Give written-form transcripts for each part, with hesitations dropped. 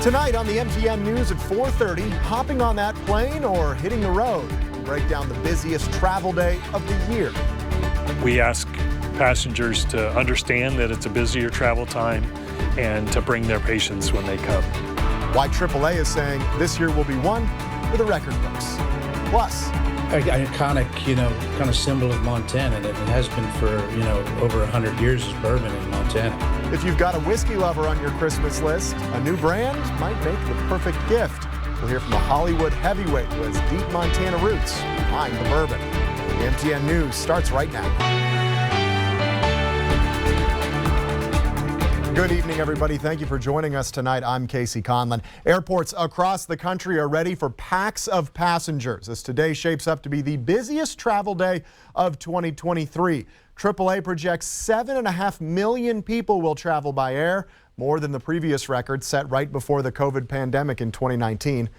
Tonight on the MTN News at 4:30, hopping on that plane or hitting the road. We break down the busiest travel day of the year. We ask passengers to understand that it's a busier travel time and to bring their patience when they come. Why AAA is saying this year will be one for the record books. Plus, an iconic, kind of symbol of Montana, and it has been for, over 100 years is bourbon in Montana. if you've got a whiskey lover on your Christmas list, a new brand might make the perfect gift. We'll hear from a Hollywood heavyweight who has deep Montana roots behind the bourbon. The MTN News starts right now. Good evening, everybody. Thank you for joining us tonight. I'm Casey Conlon. Airports across the country are ready for packs of passengers as today shapes up to be the busiest travel day of 2023. AAA projects 7.5 million people will travel by air, more than the previous record set right before the COVID pandemic in 2019.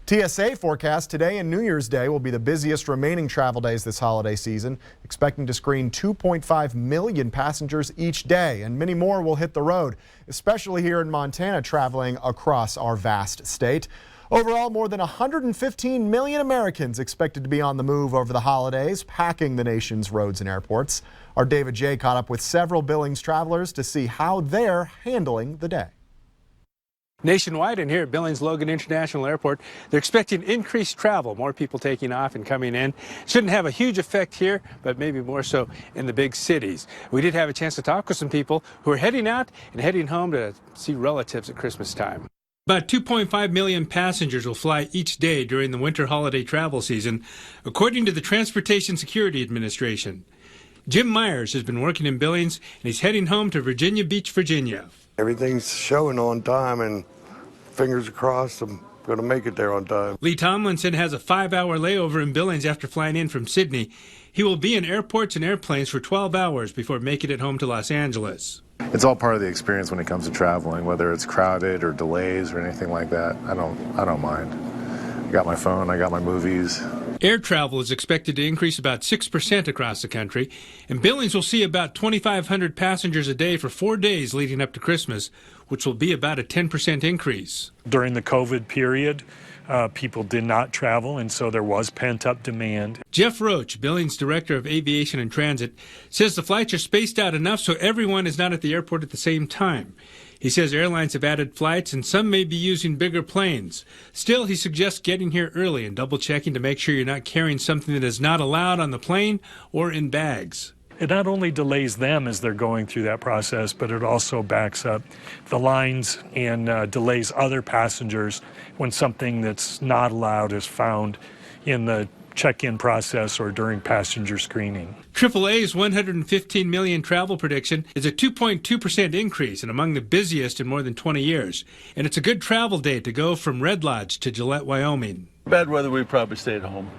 TSA forecast today and New Year's Day will be the busiest remaining travel days this holiday season, expecting to screen 2.5 million passengers each day, and many more will hit the road, especially here in Montana, traveling across our vast state. Overall, more than 115 million Americans expected to be on the move over the holidays, packing the nation's roads and airports. Our David J. caught up with several Billings travelers to see how they're handling the day. Nationwide and here at Billings Logan International Airport, they're expecting increased travel, more people taking off and coming in. Shouldn't have a huge effect here, but maybe more so in the big cities. We did have a chance to talk with some people who are heading out and heading home to see relatives at Christmas time. About 2.5 million passengers will fly each day during the winter holiday travel season, according to the Transportation Security Administration. Jim Myers has been working in Billings, and he's heading home to Virginia Beach, Virginia. Everything's showing on time, and fingers crossed I'm going to make it there on time. Lee Tomlinson has a 5-hour layover in Billings after flying in from Sydney. He will be in airports and airplanes for 12 hours before making it home to Los Angeles. It's all part of the experience when it comes to traveling, whether it's crowded or delays or anything like that. I don't mind. I got my phone, I got my movies. Air travel is expected to increase about 6% across the country, and Billings will see about 2,500 passengers a day for 4 days leading up to Christmas, which will be about a 10% increase. During the COVID period, people did not travel, and so there was pent-up demand. Jeff Roach, Billings Director of Aviation and Transit, says the flights are spaced out enough so everyone is not at the airport at the same time. He says airlines have added flights and some may be using bigger planes. Still, he suggests getting here early and double-checking to make sure you're not carrying something that is not allowed on the plane or in bags. It not only delays them as they're going through that process, but it also backs up the lines and delays other passengers when something that's not allowed is found in the check-in process or during passenger screening. AAA's 115 million travel prediction is a 2.2% increase and among the busiest in more than 20 years. And it's a good travel day to go from Red Lodge to Gillette, Wyoming. Bad weather, we'd probably stay at home.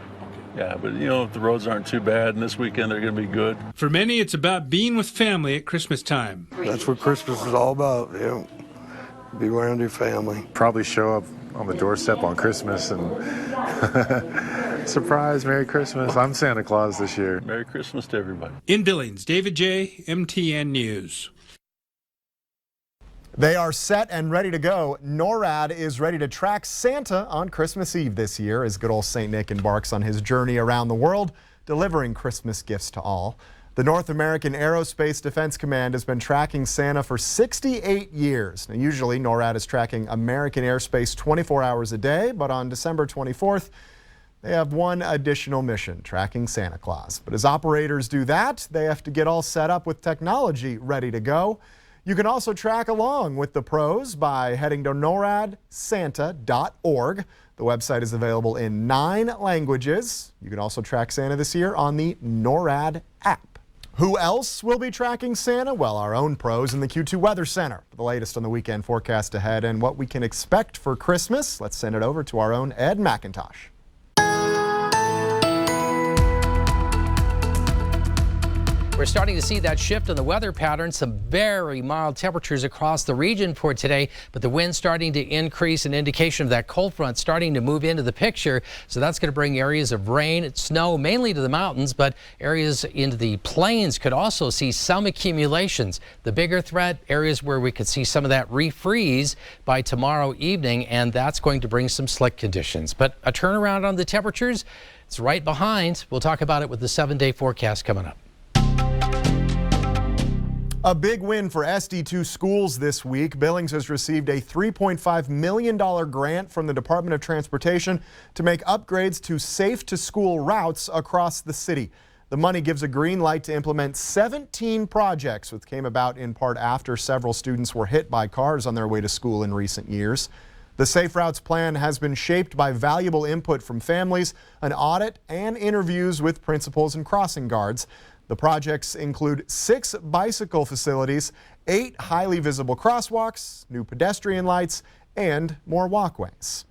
Yeah, but if the roads aren't too bad and this weekend they're going to be good. For many, it's about being with family at Christmas time. That's what Christmas is all about, Be around your family. Probably show up on the doorstep on Christmas and surprise, Merry Christmas. I'm Santa Claus this year. Merry Christmas to everybody. In Billings, David J., MTN News. They are set and ready to go. NORAD is ready to track Santa on Christmas Eve this year as good old St. Nick embarks on his journey around the world, delivering Christmas gifts to all. The North American Aerospace Defense Command has been tracking Santa for 68 years. Now, usually, NORAD is tracking American airspace 24 hours a day, but on December 24th, they have one additional mission, tracking Santa Claus. But as operators do that, they have to get all set up with technology ready to go. You can also track along with the pros by heading to noradsanta.org. The website is available in 9 languages. You can also track Santa this year on the NORAD app. Who else will be tracking Santa? Well, our own pros in the Q2 Weather Center. For the latest on the weekend forecast ahead and what we can expect for Christmas, let's send it over to our own Ed McIntosh. We're starting to see that shift in the weather pattern. Some very mild temperatures across the region for today, but the wind starting to increase, an indication of that cold front starting to move into the picture. So that's going to bring areas of rain and snow mainly to the mountains, but areas into the plains could also see some accumulations. The bigger threat, areas where we could see some of that refreeze by tomorrow evening, and that's going to bring some slick conditions. But a turnaround on the temperatures, it's right behind. We'll talk about it with the 7-day forecast coming up. A big win for SD2 schools this week. Billings has received a $3.5 million grant from the Department of Transportation to make upgrades to safe-to-school routes across the city. The money gives a green light to implement 17 projects, which came about in part after several students were hit by cars on their way to school in recent years. The Safe Routes plan has been shaped by valuable input from families, an audit, and interviews with principals and crossing guards. The projects include 6 bicycle facilities, 8 highly visible crosswalks, new pedestrian lights, and more walkways.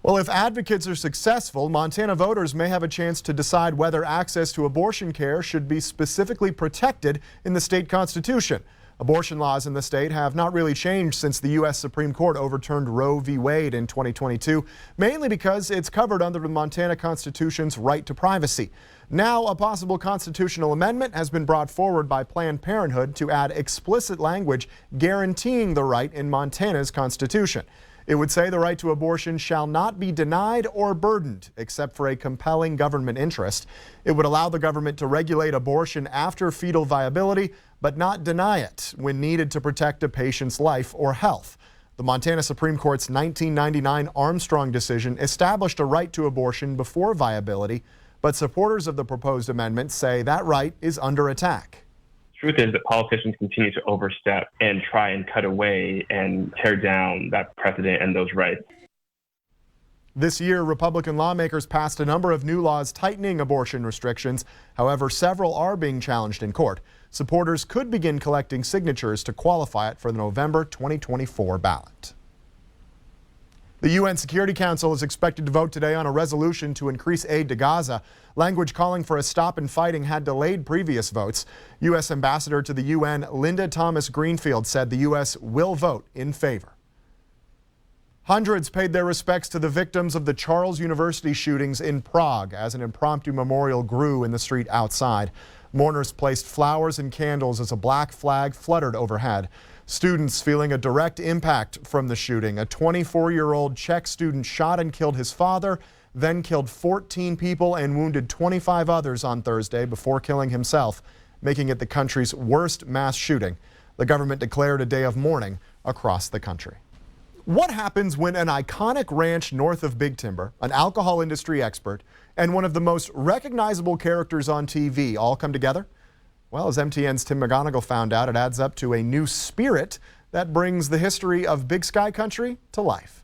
Well, if advocates are successful, Montana voters may have a chance to decide whether access to abortion care should be specifically protected in the state constitution. Abortion laws in the state have not really changed since the U.S. Supreme Court overturned Roe v. Wade in 2022, mainly because it's covered under the Montana Constitution's right to privacy. Now, a possible constitutional amendment has been brought forward by Planned Parenthood to add explicit language guaranteeing the right in Montana's Constitution. It would say the right to abortion shall not be denied or burdened except for a compelling government interest. It would allow the government to regulate abortion after fetal viability, but not deny it when needed to protect a patient's life or health. The Montana Supreme Court's 1999 Armstrong decision established a right to abortion before viability, but supporters of the proposed amendment say that right is under attack. Truth is that politicians continue to overstep and try and cut away and tear down that precedent and those rights. This year, Republican lawmakers passed a number of new laws tightening abortion restrictions. However, several are being challenged in court. Supporters could begin collecting signatures to qualify it for the November 2024 ballot. The UN Security Council is expected to vote today on a resolution to increase aid to Gaza. Language calling for a stop in fighting had delayed previous votes. U.S. Ambassador to the UN, Linda Thomas-Greenfield, said the U.S. will vote in favor. Hundreds paid their respects to the victims of the Charles University shootings in Prague as an impromptu memorial grew in the street outside. Mourners placed flowers and candles as a black flag fluttered overhead. Students feeling a direct impact from the shooting. A 24-year-old Czech student shot and killed his father, then killed 14 people and wounded 25 others on Thursday before killing himself, making it the country's worst mass shooting. The government declared a day of mourning across the country. What happens when an iconic ranch north of Big Timber, an alcohol industry expert, and one of the most recognizable characters on TV all come together? Well, as MTN's Tim McGonigal found out, it adds up to a new spirit that brings the history of Big Sky Country to life.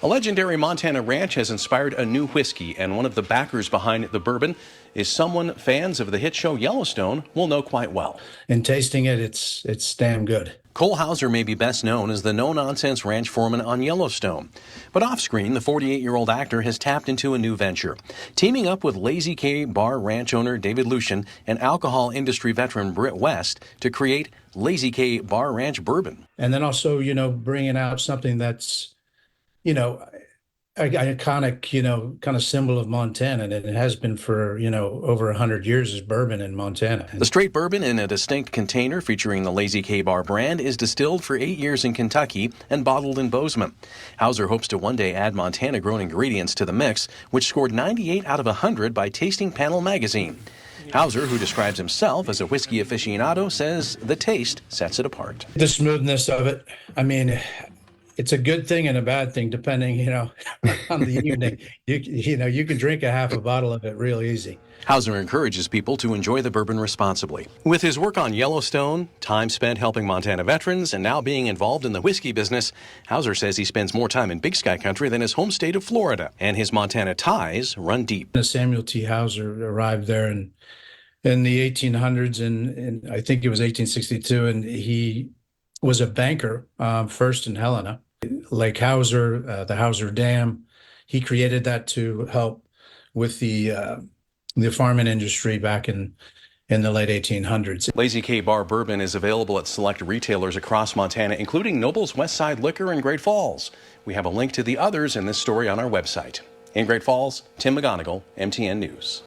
A legendary Montana ranch has inspired a new whiskey, and one of the backers behind the bourbon is someone fans of the hit show Yellowstone will know quite well. In tasting it, it's damn good. Cole Hauser may be best known as the no-nonsense ranch foreman on Yellowstone. But off-screen, the 48-year-old actor has tapped into a new venture, teaming up with Lazy K Bar ranch owner David Lucian and alcohol industry veteran Britt West to create Lazy K Bar Ranch Bourbon. And then also, bringing out something that's, iconic, kind of symbol of Montana, and it has been for, over 100 years is bourbon in Montana. The straight bourbon in a distinct container featuring the Lazy K Bar brand is distilled for 8 years in Kentucky and bottled in Bozeman. Hauser hopes to one day add Montana-grown ingredients to the mix, which scored 98 out of 100 by Tasting Panel magazine. Hauser, who describes himself as a whiskey aficionado, says the taste sets it apart. The smoothness of it, it's a good thing and a bad thing, depending, on the evening. You can drink a half a bottle of it real easy. Hauser encourages people to enjoy the bourbon responsibly. With his work on Yellowstone, time spent helping Montana veterans, and now being involved in the whiskey business, Hauser says he spends more time in Big Sky Country than his home state of Florida, and his Montana ties run deep. Samuel T. Hauser arrived there in the 1800s, and I think it was 1862, and he was a banker first in Helena. Lake Hauser, the Hauser Dam, he created that to help with the farming industry back in in the late 1800s. Lazy K Bar bourbon is available at select retailers across Montana, including Noble's Westside Liquor in Great Falls. We have a link to the others in this story on our website. In Great Falls, Tim McGonigal, MTN News.